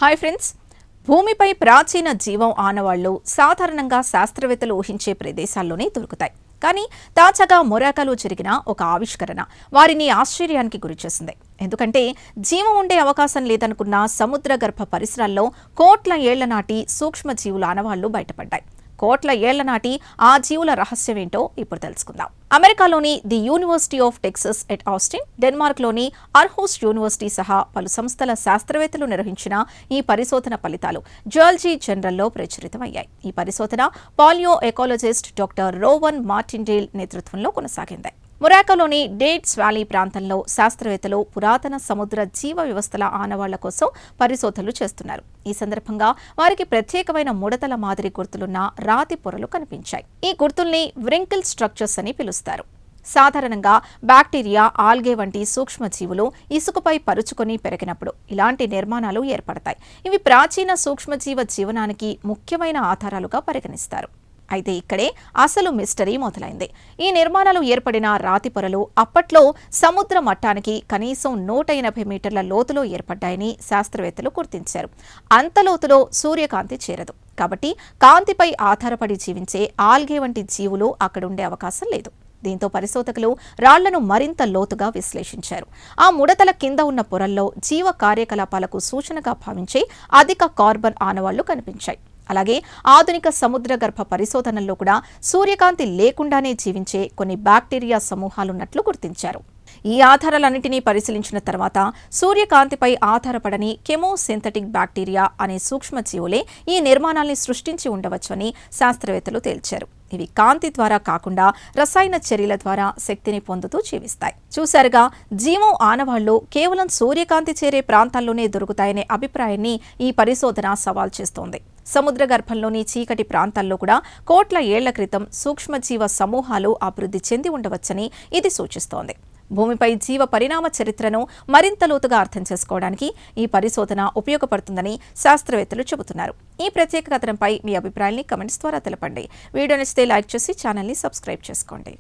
Hi friends, భూమిపై ప్రాచీన జీవం ఆనవాళ్లు సాధారణంగా శాస్త్రవేత్తలు ఊహించే ప్రదేశాల్లోనే దొరుకుతాయి. కానీ తాజాగా మొరాకోలో జరిగిన ఒక ఆవిష్కరణ వారిని ఆశ్చర్యానికి గురిచేసింది. ఎందుకంటే జీవం ఉండే అవకాశం లేదనుకున్న సముద్ర గర్భ పరిసరాల్లో కోట్ల ఏళ్ల నాటి సూక్ష్మజీవుల ఆనవాళ్లు బయటపడ్డాయి. కోట్ల ఏళ్ల నాటి ఆ జీవుల రహస్యమేంటో ఇప్పుడు తెలుసుకుందాం. అమెరికాలోని the University of Texas at Austin, డెన్మార్క్లోని అర్హూస్ యూనివర్సిటీ సహా పలు సంస్థల శాస్త్రవేత్తలు నిర్వహించిన ఈ పరిశోధన ఫలితాలు జువాలజీ జర్నల్లో ప్రచురితమయ్యాయి. ఈ పరిశోధన పాలియో ఎకాలజిస్ట్ డాక్టర్ రోవన్ మార్టిండేల్ నేతృత్వంలో కొనసాగింది. మొరాకోలోని డేట్స్ వ్యాలీ ప్రాంతంలో శాస్త్రవేత్తలు పురాతన సముద్ర జీవ వ్యవస్థల ఆనవాళ్ల కోసం పరిశోధనలు చేస్తున్నారు. ఈ సందర్భంగా వారికి ప్రత్యేకమైన ముడతల మాదిరి గుర్తులున్న రాతి పొరలు కనిపించాయి. ఈ గుర్తుల్ని వ్రింకిల్ స్ట్రక్చర్స్ అని పిలుస్తారు. సాధారణంగా బ్యాక్టీరియా, ఆల్గే వంటి సూక్ష్మజీవులు ఇసుకపై పరుచుకొని పెరిగినప్పుడు ఇలాంటి నిర్మాణాలు ఏర్పడతాయి. ఇవి ప్రాచీన సూక్ష్మజీవ జీవనానికి ముఖ్యమైన ఆధారాలుగా పరిగణిస్తారు. అయితే ఇక్కడే అసలు మిస్టరీ మొదలైంది. ఈ నిర్మాణాలు ఏర్పడిన రాతి పొరలు అప్పట్లో సముద్ర మట్టానికి కనీసం 180 మీటర్ల లోతులో ఏర్పడ్డాయని శాస్త్రవేత్తలు గుర్తించారు. అంత లోతులో సూర్యకాంతి చేరదు. కాబట్టి కాంతిపై ఆధారపడి జీవించే ఆల్గే వంటి జీవులు అక్కడుండే అవకాశం లేదు. దీంతో పరిశోధకులు రాళ్లను మరింత లోతుగా విశ్లేషించారు. ఆ ముడతల కింద ఉన్న పొరల్లో జీవ కార్యకలాపాలకు సూచనగా భావించే అధిక కార్బన్ ఆనవాళ్లు కనిపించాయి. అలాగే ఆధునిక సముద్ర గర్భ పరిశోధనల్లో కూడా సూర్యకాంతి లేకుండానే జీవించే కొన్ని బ్యాక్టీరియా సమూహాలున్నట్లు గుర్తించారు. ఈ ఆధారాలన్నింటినీ పరిశీలించిన తర్వాత సూర్యకాంతిపై ఆధారపడని కెమోసింథటిక్ బ్యాక్టీరియా అనే సూక్ష్మజీవులే ఈ నిర్మాణాల్ని సృష్టించి ఉండవచ్చని శాస్త్రవేత్తలు తేల్చారు. ఇవి కాంతి ద్వారా కాకుండా రసాయన చర్యల ద్వారా శక్తిని పొందుతూ జీవిస్తాయి. చూశారుగా, జీవం ఆనవాళ్లు కేవలం సూర్యకాంతి చేరే ప్రాంతాల్లోనే దొరుకుతాయనే అభిప్రాయాన్ని ఈ పరిశోధన సవాల్ చేస్తోంది. సముద్ర గర్భంలోని చీకటి ప్రాంతాల్లో కూడా కోట్ల ఏళ్ల క్రితం సూక్ష్మజీవ సమూహాలు అభివృద్ధి చెంది ఉండవచ్చని ఇది సూచిస్తోంది. భూమిపై జీవ పరిణామ చరిత్రను మరింత లోతుగా అర్థం చేసుకోవడానికి ఈ పరిశోధన ఉపయోగపడుతుందని శాస్త్రవేత్తలు చెబుతున్నారు. ఈ ప్రత్యేక కథనంపై మీ అభిప్రాయాన్ని కమెంట్స్ ద్వారా తెలపండి. వీడియో నచ్చితే లైక్ చేసి ఛానల్ని సబ్స్క్రైబ్ చేసుకోండి.